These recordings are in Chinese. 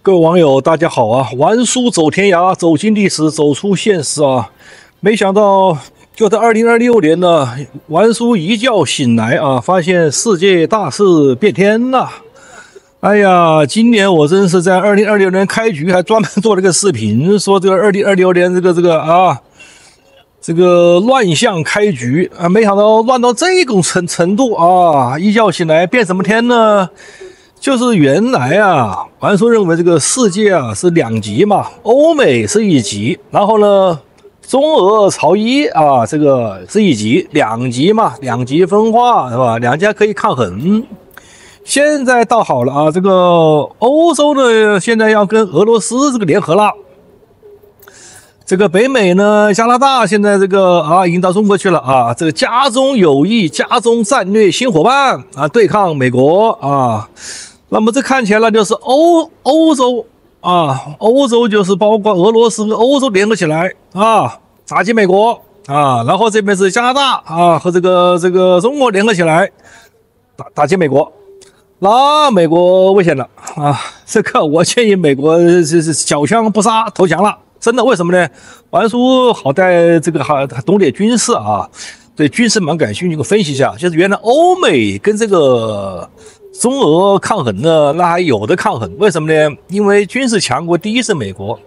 各位網友，大家好啊！玩書走天涯，走進歷史，走出現實啊！沒想到就在2026年呢，玩書一覺醒來啊，發現世界大事變天了。哎呀，今年我真是在2026年開局還專門做了個視頻，說這個2026年這個亂象開局啊，沒想到亂到這種程度啊！一覺醒來變什麼天呢？就是原來啊，玩書認為這個世界啊是兩極嘛，歐美是一極，然後呢，中俄朝伊啊這個是一極，兩極嘛，兩極分化是吧？兩家可以抗衡。現在倒好了啊，這個歐洲呢現在要跟俄羅斯這個聯合了。這個北美呢，加拿大現在這個已經到中國去了啊，這個加中友誼、加中戰略新夥伴啊，對抗美國啊。那麼這看起來就是歐洲啊，歐洲就是包括俄羅斯和歐洲聯合起來啊，打擊美國啊。然後這邊是加拿大啊和這個中國聯合起來打擊美國。那美國危險了啊！這個我建議美國是小槍不殺，投降了。真的，為什麼呢？玩書好歹這個還懂點軍事啊，對軍事蠻感興趣。我分析一下，就是原來歐美跟這個中俄抗衡呢，那還有的抗衡。為什麼呢？因為軍事強國第一是美國，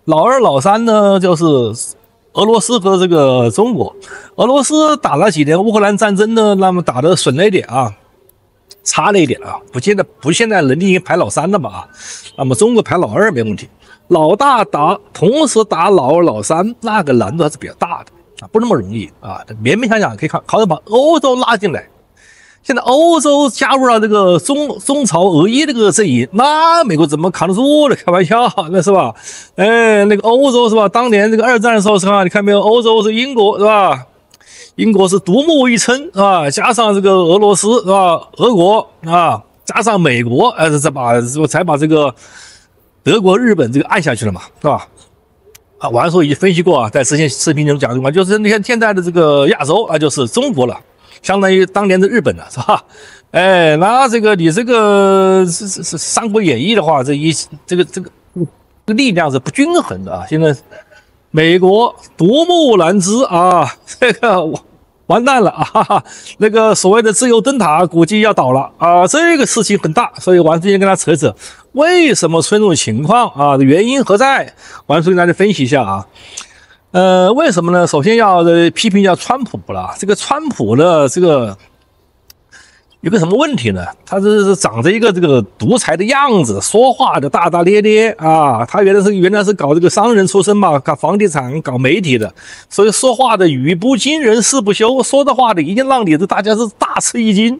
老二老三呢就是俄羅斯和這個中國。俄羅斯打了幾年烏克蘭戰爭呢，那麼打得損了一點啊，差了一點啊，不現在能力已經排老三了嘛啊，那麼中國排老二沒問題。老大同時打老二老三，那個難度還是比較大的啊，不那麼容易啊。勉勉強強可以靠着把歐洲拉進來。現在歐洲加入了這個中朝俄伊這個陣營，那美國怎麼扛得住呢？開玩笑，那是吧？那個歐洲是吧？當年這個二戰的時候是吧？你看沒有？歐洲是英國是吧？英國是獨木一撐是吧？加上這個俄羅斯是吧？俄國啊，加上美国，才把這個德國、日本這個按下去了嘛，是吧？啊，玩書已經分析過啊，在之前視頻中講過，就是你看现在的這個亞洲啊，就是中國了，相當於當年的日本了，是吧？那這個你這個是《三國演義》的話，這個力量是不均衡的啊。現在美國獨木難支啊，這個完蛋了啊！那個所謂的自由燈塔估計要倒了啊，這個事情很大，所以玩书先跟他扯，為什麼出現這種情況啊？原因何在？玩書跟大家分析一下啊。為什麼呢？首先要批評一下川普了。這個川普的這個有個什麼問題呢？他是長着一個這個獨裁的樣子，說話的大大咧咧啊。他原來是搞這個商人出身嘛，搞房地產、搞媒體的，所以說話的語不驚人誓不休，說的話的一定讓你大家是大吃一驚。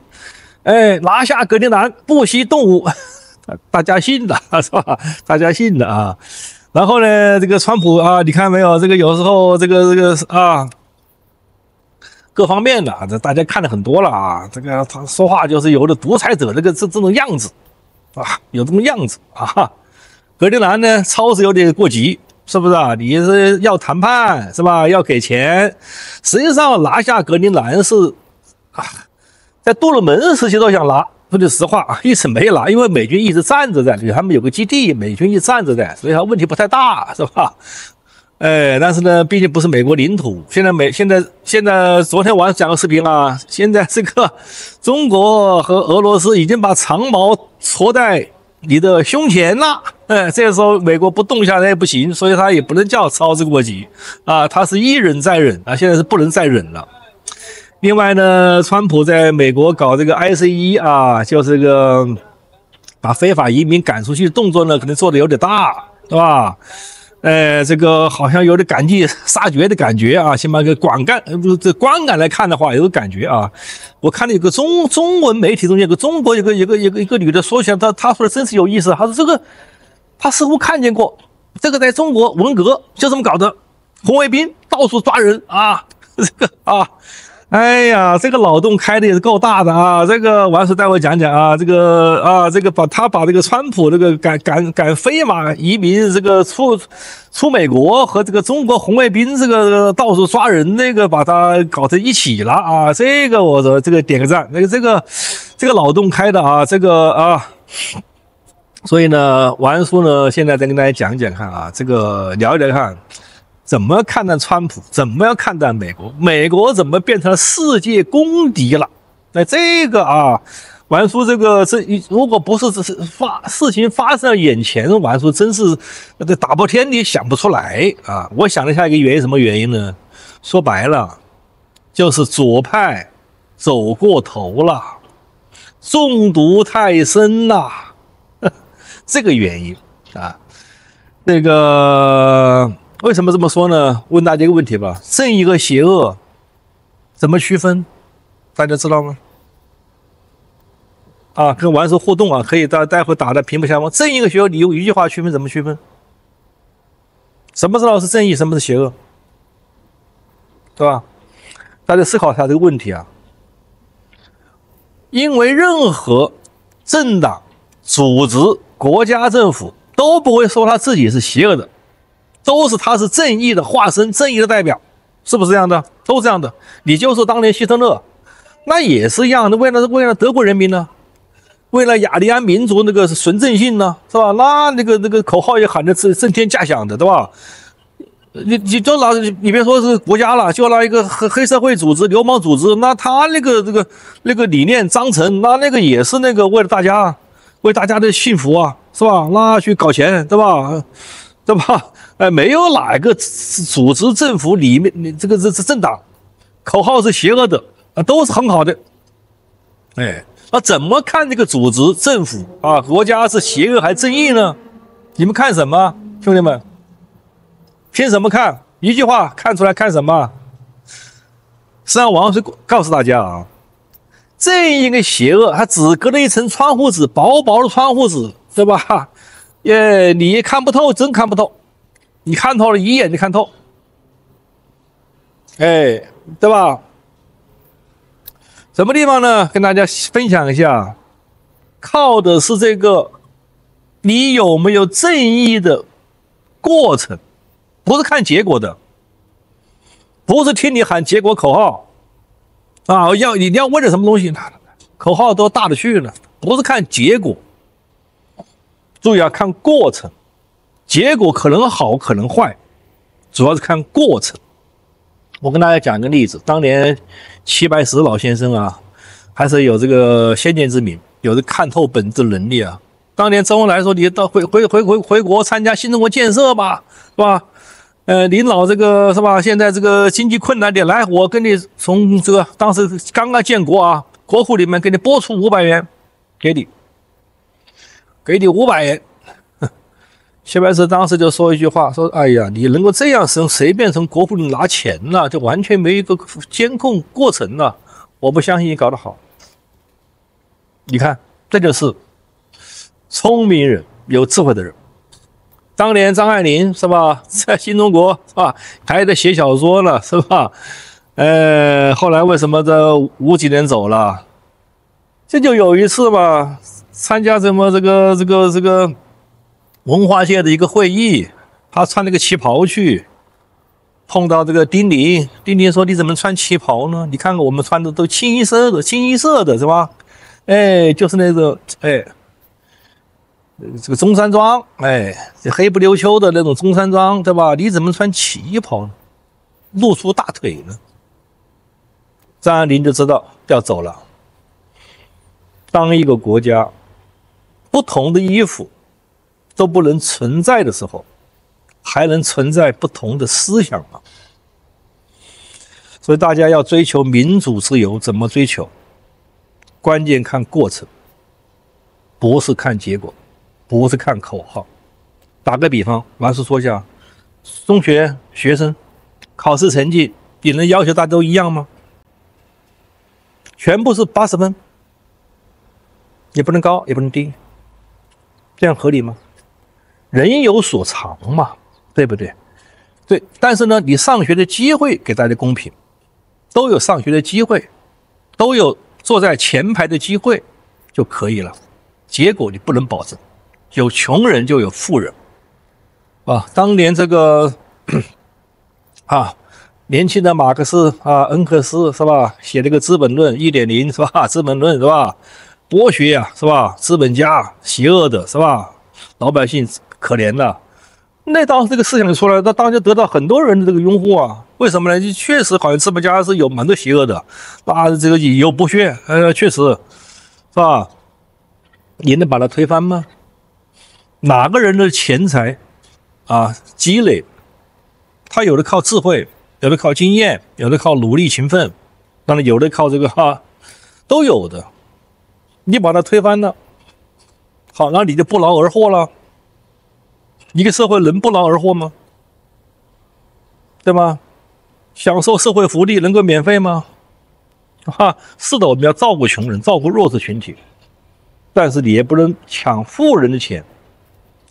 拿下格陵蘭，不惜動武，大家信的是吧？大家信的啊。然後呢，這個川普啊，你看沒有？這個有時候這個啊。各方面的，這大家看了很多了啊。這個他說話就是有的獨裁者這種樣子啊，有這種樣子啊。格陵蘭呢，超是有點過激，是不是啊？你是要談判是吧？要給錢，實際上拿下格陵蘭是啊，在杜魯門時期都想拿，說句實話啊，一直沒拿，因為美軍一直站着在，他們有個基地，美軍一直站着在，所以他問題不太大，是吧？但是呢，畢竟不是美國領土。現在昨天晚上講個視頻啊，現在這個中國和俄羅斯已經把長矛戳在你的胸前了。這個時候美國不動下來也不行，所以他也不能叫操之過急啊，他是一忍再忍啊，現在是不能再忍了。另外呢，川普在美國搞這個 ICE 啊，就是这個把非法移民趕出去的動作呢，可能做的有點大，是吧？這個好像有點趕盡殺絕的感覺啊，起碼個觀感來看的話，有個感覺啊。我看了有個中文媒體中間有個中國有個女的說起來，她說的真是有意思。她說這個她似乎看見過，這個在中國文革就這麼搞的，紅衛兵到處抓人啊，這個啊。哎呀，這個腦洞開的也是夠大的啊！這個玩書待會講講啊，這個把這個川普這個趕非法移民這個出美國和這個中國紅衛兵這個到處抓人那個把它搞成一起了啊！這個我說這個點個讚，這個腦洞開的啊，這個啊。所以呢，王叔呢，現在再跟大家講講看啊，這個聊一聊看，怎麼看待川普，怎麼樣看待美國，美國怎麼變成了世界公敵了？那這個啊，王叔如果不是事情發生在眼前，王叔真是這打破天地想不出來啊！我想了下一個原因，什麼原因呢？說白了，就是左派走過頭了，中毒太深了。這個原因啊，這個為什麼這麼說呢？問大家一個問題吧：正義和邪惡怎麼區分？大家知道嗎？啊，跟王叔互動啊，可以待會打在屏幕下方。正義和邪惡，你用一句話區分，怎麼區分？什麼知道是正義，什麼是邪惡，對吧？大家思考一下這個問題啊。因為任何政黨、組織、國家政府都不會說他自己是邪惡的，他是正義的化身，正義的代表，是不是這樣的？都是這樣的。你就是當年希特勒，那也是一樣的，为了德國人民呢，為了雅利安民族那個純正性呢，是吧？那個口號也喊得震天價響的，對吧？你別說是國家了，就拿一個黑社會組織、流氓組織，那他那個理念章程，那個也是那個為了大家。為大家的幸福啊，是吧？那去搞錢，對吧？對吧？沒有哪個組織政府裡面，這政黨口號是邪惡的啊，都是很好的。哎，那怎麼看這個組織政府啊，國家是邪惡還是正義呢？你們看什麼，兄弟們？憑什麼看？一句話看出來看什麼？實際上，王老師告訴大家啊。正義跟邪惡，它只隔了一層窗戶紙，薄薄的窗戶紙，對吧？你看不透，真看不透。你看透了，一眼就看透，哎，對吧？什麼地方呢？跟大家分享一下，靠的是這個，你有沒有正義的過程，不是看結果的，不是聽你喊結果口號。啊，你要為了什麼東西？口號都大得去了，不是看結果。注意啊，看過程，結果可能好，可能壞，主要是看過程。我跟大家講一個例子，當年齊白石老先生啊，還是有這個先見之明，有這看透本質的能力啊。當年周恩來說：“你到回國參加新中國建設吧，是吧？”領導這個是吧？現在這個經濟困難點，來，我跟你從這個當時剛剛建國啊，國庫裡面給你撥出500元，給你500元。齊白石當時就說一句話，說：“哎呀，你能夠這樣隨便從國庫裡拿錢了，就完全沒有一個監控過程了，我不相信你搞得好。”你看，這就是聰明人、有智慧的人。當年張愛玲是吧，在新中國是吧，還在寫小說呢是吧？後來為什麼這50幾年走了？這就有一次嘛，參加什麼這個文化界的一個會議，他穿那個旗袍去，碰到這個丁玲，丁玲說：“你怎麼穿旗袍呢？你看看我們穿的都清一色的是吧？就是那個這個中山裝，這黑不溜秋的那種中山裝，對吧？你怎麼穿旗袍呢？露出大腿呢？”張愛玲就知道要走了。當一個國家不同的衣服都不能存在的時候，還能存在不同的思想嗎？所以大家要追求民主自由，怎麼追求？關鍵看過程，不是看結果，不是看口號。打個比方，王師說一下，中學學生考試成績，你能要求大家都一樣嗎？全部是80分，也不能高，也不能低，這樣合理嗎？人有所長嘛，對不對？对，但是呢，你上學的機會給大家公平，都有上學的機會，都有坐在前排的機會就可以了。結果你不能保證，有窮人就有富人啊。當年這個年輕的馬克思恩格斯是吧，寫了個《資本論》1.0是吧，《資本論》是吧？剝削呀，是吧？資本家邪惡的，是吧？老百姓可憐的。那當時這個思想就出來了，那當然就得到很多人的這個擁護啊。為什麼呢？確實好像資本家是有蠻多邪惡的，啊，這個有剝削，確實是吧？你能把它推翻嗎？哪個人的錢財啊積累，他有的靠智慧，有的靠經驗，有的靠努力勤奮，當然有的靠這個都有的。你把它推翻了，好，那你就不勞而獲了。一個社會能不勞而獲嗎？對吧？享受社會福利能夠免費嗎？是的，我們要照顧窮人，照顧弱勢群體，但是你也不能搶富人的錢，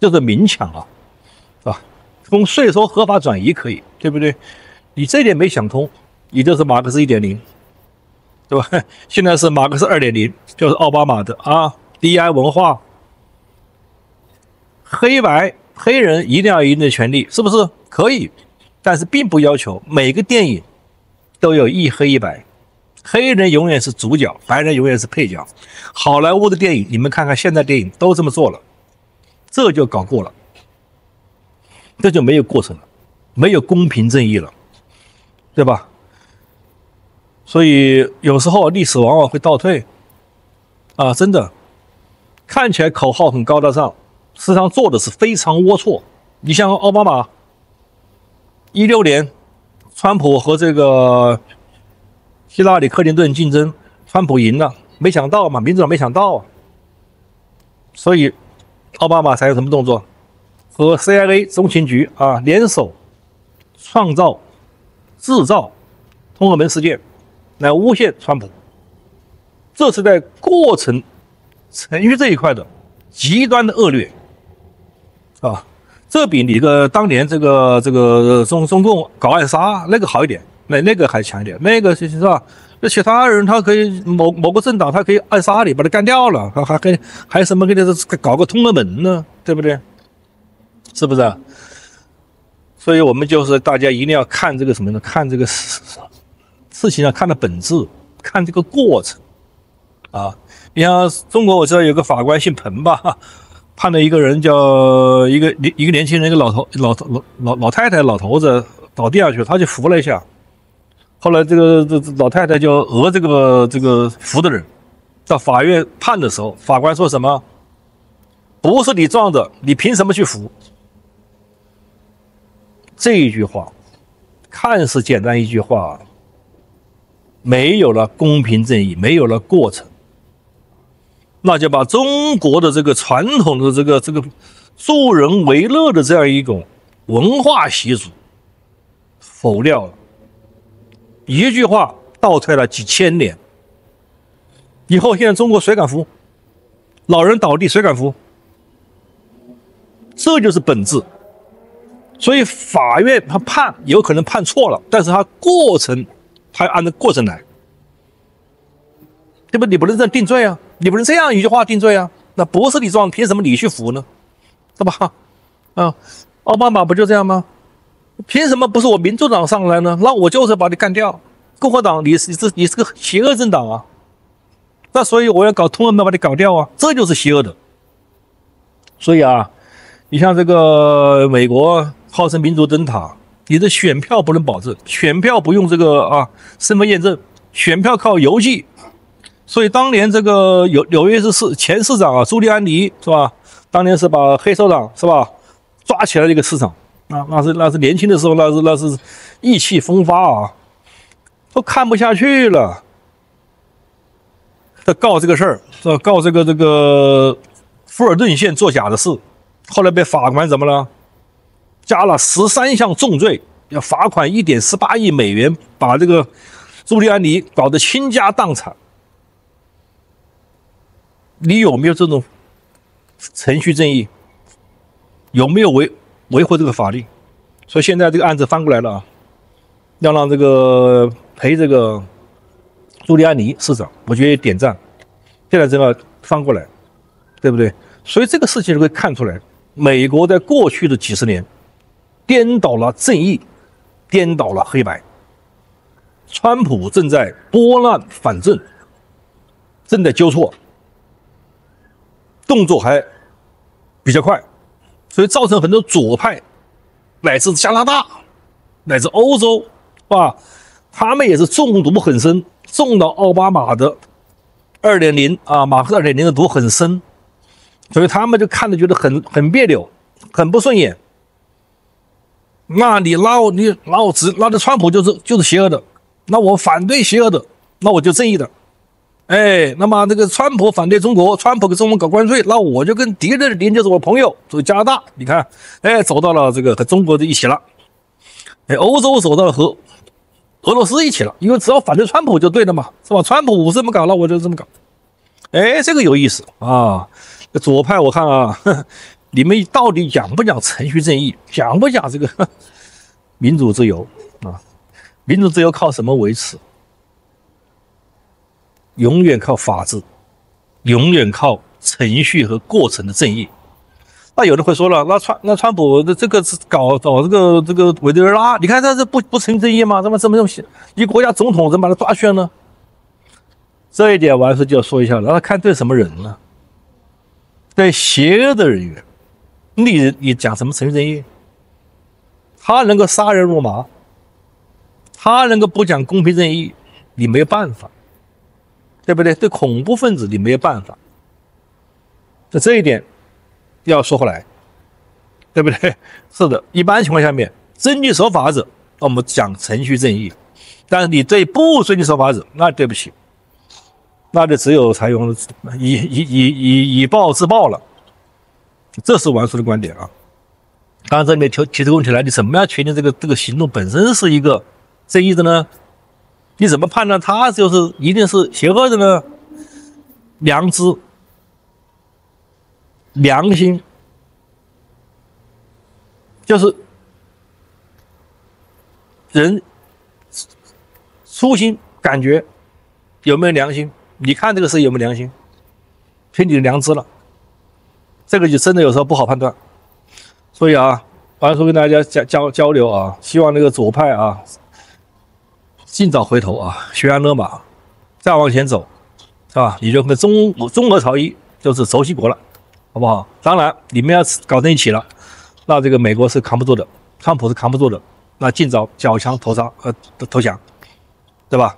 就是明搶啊，是吧？从稅收合法轉移可以，對不對？你這點沒想通，你就是馬克思 1.0， 對吧？現在是馬克思 2.0， 就是奧巴馬的DI 文化，黑人一定要有一定的權利，是不是？可以，但是並不要求每個電影都有一黑一白，黑人永遠是主角，白人永遠是配角。好萊塢的電影，你們看看現在電影都這麼做了，這就搞過了，這就沒有過程了，沒有公平正義了，對吧？所以有時候歷史往往會倒退啊，真的，看起來口號很高大上，實際上做的是非常齷齪。你像奧巴馬16年，川普和這個希拉里·克林頓競爭，川普贏了，沒想到嘛，民主黨沒想到啊，所以奧巴馬才有什麼動作？和 CIA 中情局聯手創造、製造通俄門事件，來誣陷川普。這是在過程程序這一塊的極端的惡劣啊，這比你當年這個中共搞暗殺那個好一點，那個還強一點，那個是吧？那其他人他可以某個政黨他可以暗殺你，把他幹掉了，還什麼給你搞個通俄門呢？對不对？是不是啊？所以我們就是大家一定要看這個什麼呢？看這個事情啊，看的本質，看這個過程啊。你像中國，我知道有個法官姓彭吧，判了一個人叫一個年輕人，一個老太太老頭子倒地下去，他就扶了一下，後來這老太太就訛這個扶的人，到法院判的時候，法官說什麼？不是你撞的，你憑什麼去扶？這一句話看似簡單一句話，沒有了公平正義，沒有了過程，那就把中國的這個傳統的這個助人為樂的這樣一種文化習俗否掉了。一句話倒退了幾千年，以後現在中國誰敢扶？老人倒地誰敢扶？這就是本質。所以法院他判有可能判錯了，但是他過程他要按照過程來，对不？你不能这樣定罪啊，你不能這樣一句話定罪啊，那不是你撞，憑什麼你去扶呢？對吧？奧巴馬不就這樣嗎？憑什麼不是我民主黨上來呢？那我就是把你幹掉。共和黨你是個邪惡政黨啊，那所以我要搞通俄門把你搞掉啊，這就是邪惡的。所以啊，你像這個美國號稱民主燈塔，你的選票不能保證，選票不用這個身份驗證，選票靠郵寄。所以當年這個紐約市前市長朱利安尼是吧？當年是把黑手黨是吧抓起來的一個市長那是年輕的時候，那是意氣風發啊，都看不下去了，他告這個事兒，告這個富爾頓縣作假的事，後來被法官怎麼了？加了13項重罪，要罰款1.18億美元，把這個朱利安尼搞得傾家蕩產。你有沒有這種程序正義？有沒有維護這個法律？所以現在這個案子翻過來了要讓這個賠這個朱利安尼市長，我覺得點讚。現在這個翻過來，對不對？所以這個事情就會看出來，美國在過去的幾十年顛倒了正義，顛倒了黑白。川普正在撥亂反正，正在糾錯。動作還比較快，所以造成很多左派乃至加拿大乃至歐洲他們也是中毒很深，中到奧巴馬的2.0馬克思 2.0 的毒很深，所以他們就看着觉得很別扭，很不順眼。那你拉着川普就是邪惡的，那我反对邪惡的，那我就正義的。那麼这個川普反对中國，川普跟中國搞關稅，那我就跟敌人的鄰就是我朋友，所以加拿大，你看，走到了這個和中國的一起了。歐洲走到了和俄羅斯一起了，因為只要反對川普就對了嘛，是吧？川普這麼搞，那我就這麼搞。這個有意思啊！左派我看你們到底講不講程序正義，講不講這個民主自由啊？民主自由靠什麼維持？永遠靠法治，永遠靠程序和過程的正義。那有人会说了，那川普的这个搞这个委内瑞拉，你看他这不程序正義嗎？怎麼一個國家總統怎麼把他抓去了呢？這一點我還是就要說一下了，他看對什麼人呢？對邪惡的人員，你講什麼程序正義？他能夠殺人如麻，他能夠不講公平正義，你沒辦法，對不對？對恐怖分子你沒辦法，這一點要說回來，對不對？是的，一般情況下面，遵紀守法者，我們講程序正義，但是你對不遵紀守法者，那對不起，那就只有採用以暴制暴了。這是王叔的觀點啊。當然這裡面提出問題來，你怎麼樣確定這個行動本身是一個正義的呢？你怎麼判斷它一定是邪惡的呢？良知、良心，就是人初心感覺有沒有良心？你看這個事有沒有良心？憑你的良知了，這個就真的有時候不好判斷。所以王叔跟大家交流啊，希望那個左派盡早回頭懸崖勒馬，再往前走，是吧？你就跟中俄朝一就是軸心國了，好不好？當然你們要搞在一起了，那這個美國是扛不住的，川普是扛不住的，那盡早繳槍投降，對吧？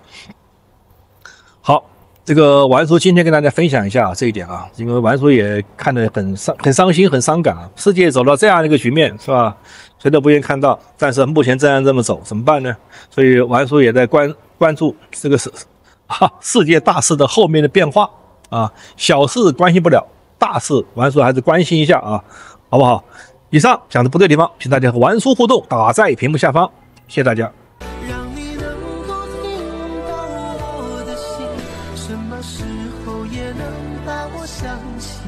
好，這個王叔今天跟大家分享一下這一點因為王叔也看得很傷心很傷感世界走到這樣的一個局面，是吧？誰都不願意看到，但是目前這樣這麼走怎麼辦呢？所以王叔也在關注這個世界大事的後面的變化小事關心不了，大事王叔還是關心一下好不好？以上講的不對地方，請大家和王叔互動，打在屏幕下方，謝謝大家。讓你能夠聽到我的心，什麼時候也能把我想起。